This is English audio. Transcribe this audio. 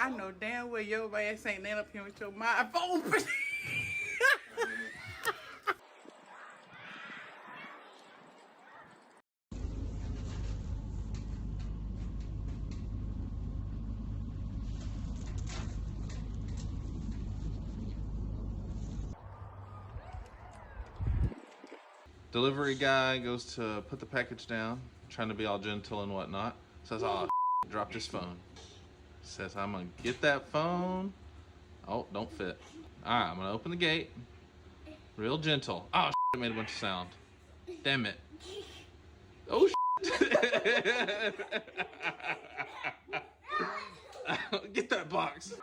I know damn well your ass ain't laying up here with your mouth open. Delivery guy goes to put the package down, trying to be all gentle and whatnot. Says, oh, dropped his phone. Says, I'm gonna get that phone. Oh, don't fit. All right, I'm gonna open the gate. Real gentle. Oh, it made a bunch of sound. Damn it. Oh, get that box.